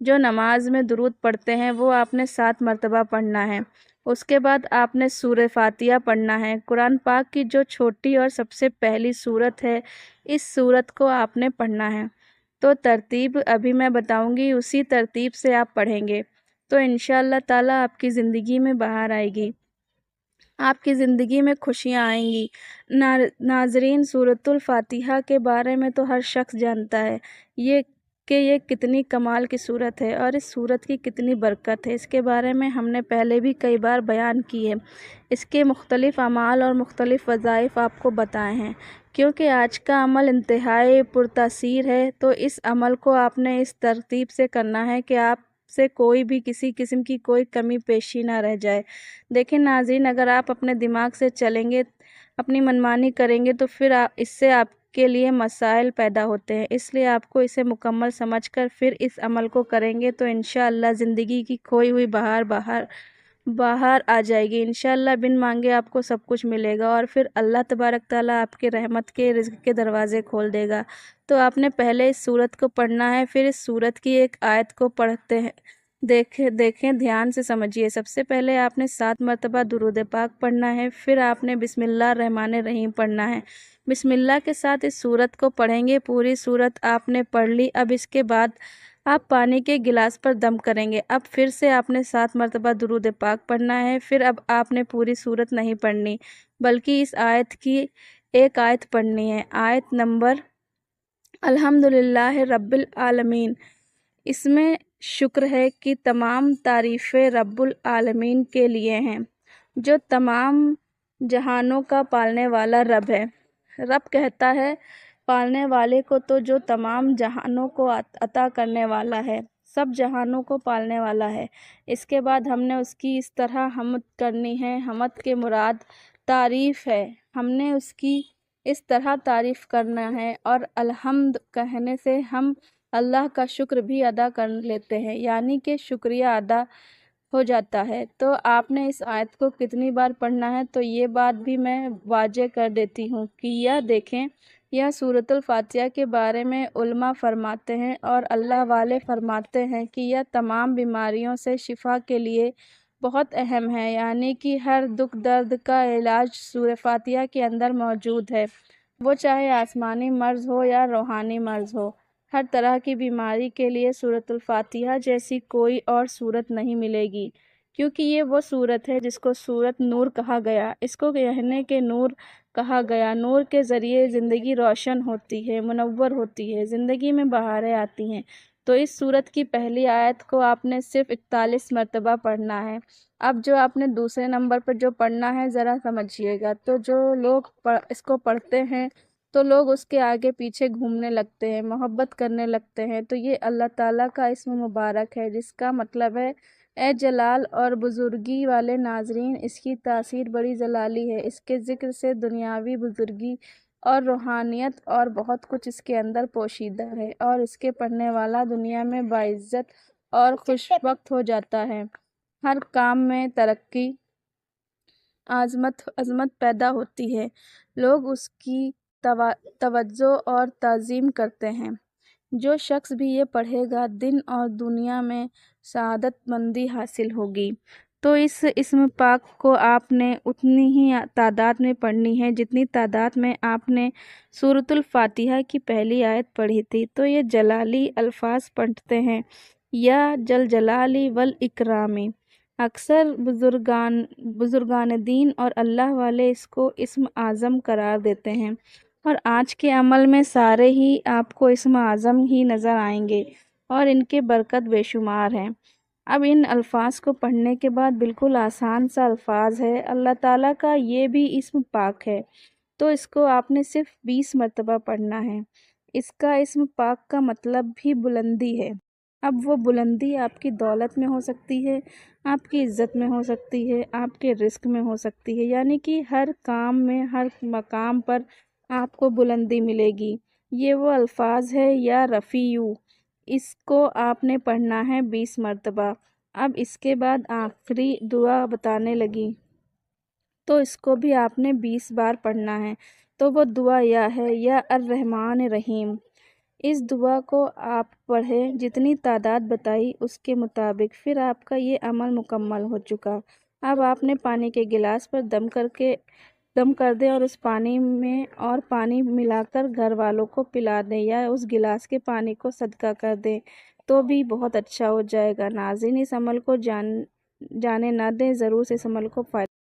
جو نماز میں درود پڑھتے ہیں وہ آپ نے 7 مرتبہ پڑھنا ہے۔ اس کے بعد آپ نے سورہ فاتحہ پڑھنا ہے۔ قرآن پاک کی جو چھوٹی اور سب سے پہلی سورت ہے، اس سورت کو آپ نے پڑھنا ہے۔ تو ترتیب ابھی میں بتاؤں گی، اسی ترتیب سے آپ پڑھیں گے تو انشاءاللہ تعالیٰ آپ کی زندگی میں بہار آئے گی، آپ کی زندگی میں خوشیاں آئیں گی۔ ناظرین، سورۃ الفاتحہ کے بارے میں تو ہر شخص جانتا ہے یہ کتنی کمال کی سورت ہے اور اس سورت کی کتنی برکت ہے۔ اس کے بارے میں ہم نے پہلے بھی کئی بار بیان کی ہے، اس کے مختلف اعمال اور مختلف وظائف آپ کو بتائے ہیں۔ کیونکہ آج کا عمل انتہائی پرتاثیر ہے تو اس عمل کو آپ نے اس ترتیب سے کرنا ہے کہ آپ سے کوئی بھی کسی قسم کی کوئی کمی پیشی نہ رہ جائے۔ دیکھیں ناظرین، اگر آپ اپنے دماغ سے چلیں گے، اپنی منمانی کریں گے تو پھر اس سے آپ کے لیے مسائل پیدا ہوتے ہیں۔ اس لیے آپ کو اسے مکمل سمجھ کر پھر اس عمل کو کریں گے تو انشاءاللہ زندگی کی کھوئی ہوئی باہر آ جائے گی۔ انشاءاللہ بن مانگے آپ کو سب کچھ ملے گا اور پھر اللہ تبارک تعالیٰ آپ کے رحمت کے رزق کے دروازے کھول دے گا۔ تو آپ نے پہلے اس سورت کو پڑھنا ہے، پھر اس سورت کی ایک آیت کو پڑھتے ہیں۔ دیکھیں دھیان سے سمجھیے۔ سب سے پہلے آپ نے 7 مرتبہ درود پاک پڑھنا ہے، پھر آپ نے بسم اللہ الرحمن الرحیم پڑھنا ہے۔ بسم اللہ کے ساتھ اس سورت کو پڑھیں گے، پوری سورت آپ نے پڑھ لی۔ اب اس کے بعد آپ پانی کے گلاس پر دم کریں گے۔ اب پھر سے آپ نے 7 مرتبہ درود پاک پڑھنا ہے، پھر اب آپ نے پوری سورت نہیں پڑھنی بلکہ اس آیت کی ایک آیت پڑھنی ہے، آیت نمبر الحمدللہ رب العالمین۔ اس میں شکر ہے کہ تمام تعریفیں رب العالمین کے لیے ہیں، جو تمام جہانوں کا پالنے والا رب ہے۔ رب کہتا ہے پالنے والے کو تو جو تمام جہانوں کو عطا کرنے والا ہے، سب جہانوں کو پالنے والا ہے۔ اس کے بعد ہم نے اس کی اس طرح حمد کرنی ہے، حمد کے مراد تعریف ہے، ہم نے اس کی اس طرح تعریف کرنا ہے اور الحمد کہنے سے ہم اللہ کا شکر بھی ادا کر لیتے ہیں، یعنی کہ شکریہ ادا ہو جاتا ہے۔ تو آپ نے اس آیت کو کتنی بار پڑھنا ہے تو یہ بات بھی میں واضح کر دیتی ہوں کہ یہ دیکھیں، یہ سورۃ الفاتحہ کے بارے میں علماء فرماتے ہیں اور اللہ والے فرماتے ہیں کہ یہ تمام بیماریوں سے شفا کے لیے بہت اہم ہے، یعنی کہ ہر دکھ درد کا علاج سورہ فاتحہ کے اندر موجود ہے، وہ چاہے آسمانی مرض ہو یا روحانی مرض ہو۔ ہر طرح کی بیماری کے لیے سورۃ الفاتحہ جیسی کوئی اور سورت نہیں ملے گی، کیونکہ یہ وہ سورت ہے جس کو سورۃ نور کہا گیا۔ اس کو کہنے کے نور کہا گیا، نور کے ذریعے زندگی روشن ہوتی ہے، منور ہوتی ہے، زندگی میں بہاریں آتی ہیں۔ تو اس سورت کی پہلی آیت کو آپ نے صرف 41 مرتبہ پڑھنا ہے۔ اب جو آپ نے دوسرے نمبر پر جو پڑھنا ہے ذرا سمجھیے گا۔ تو جو لوگ اس کو پڑھتے ہیں تو لوگ اس کے آگے پیچھے گھومنے لگتے ہیں، محبت کرنے لگتے ہیں، تو یہ اللہ تعالیٰ کا اسم مبارک ہے جس کا مطلب ہے اے جلال اور بزرگی والے ناظرین۔ اس کی تاثیر بڑی جلالی ہے، اس کے ذکر سے دنیاوی بزرگی اور روحانیت اور بہت کچھ اس کے اندر پوشیدہ ہے، اور اس کے پڑھنے والا دنیا میں باعزت اور خوش وقت ہو جاتا ہے، ہر کام میں ترقی عظمت پیدا ہوتی ہے، لوگ اس کی توجہ اور تعظیم کرتے ہیں۔ جو شخص بھی یہ پڑھے گا دن اور دنیا میں سعادت مندی حاصل ہوگی۔ تو اس اسم پاک کو آپ نے اتنی ہی تعداد میں پڑھنی ہے جتنی تعداد میں آپ نے سورۃ الفاتحہ کی پہلی آیت پڑھی تھی۔ تو یہ جلالی الفاظ پڑھتے ہیں، یا جل جلالی والاکرامی۔ اکثر بزرگان دین اور اللہ والے اس کو اسم اعظم قرار دیتے ہیں، اور آج کے عمل میں سارے ہی آپ کو اسم اعظم ہی نظر آئیں گے اور ان کے برکت بے شمار ہیں۔ اب ان الفاظ کو پڑھنے کے بعد بالکل آسان سا الفاظ ہے، اللہ تعالیٰ کا یہ بھی اسم پاک ہے، تو اس کو آپ نے صرف 20 مرتبہ پڑھنا ہے۔ اس کا اسم پاک کا مطلب بھی بلندی ہے۔ اب وہ بلندی آپ کی دولت میں ہو سکتی ہے، آپ کی عزت میں ہو سکتی ہے، آپ کے رزق میں ہو سکتی ہے، یعنی کہ ہر کام میں، ہر مقام پر آپ کو بلندی ملے گی۔ یہ وہ الفاظ ہے یا رفیع، اس کو آپ نے پڑھنا ہے 20 مرتبہ۔ اب اس کے بعد آخری دعا بتانے لگی، تو اس کو بھی آپ نے 20 بار پڑھنا ہے۔ تو وہ دعا یا ہے یا الرحمن الرحیم، اس دعا کو آپ پڑھیں جتنی تعداد بتائی اس کے مطابق، پھر آپ کا یہ عمل مکمل ہو چکا۔ اب آپ نے پانی کے گلاس پر دم کر دیں اور اس پانی میں اور پانی ملا کر گھر والوں کو پلا دیں یا اس گلاس کے پانی کو صدقہ کر دیں تو بھی بہت اچھا ہو جائے گا۔ ناظرین، اس عمل کو جانے نہ دیں، ضرور سے اس عمل کو فائدہ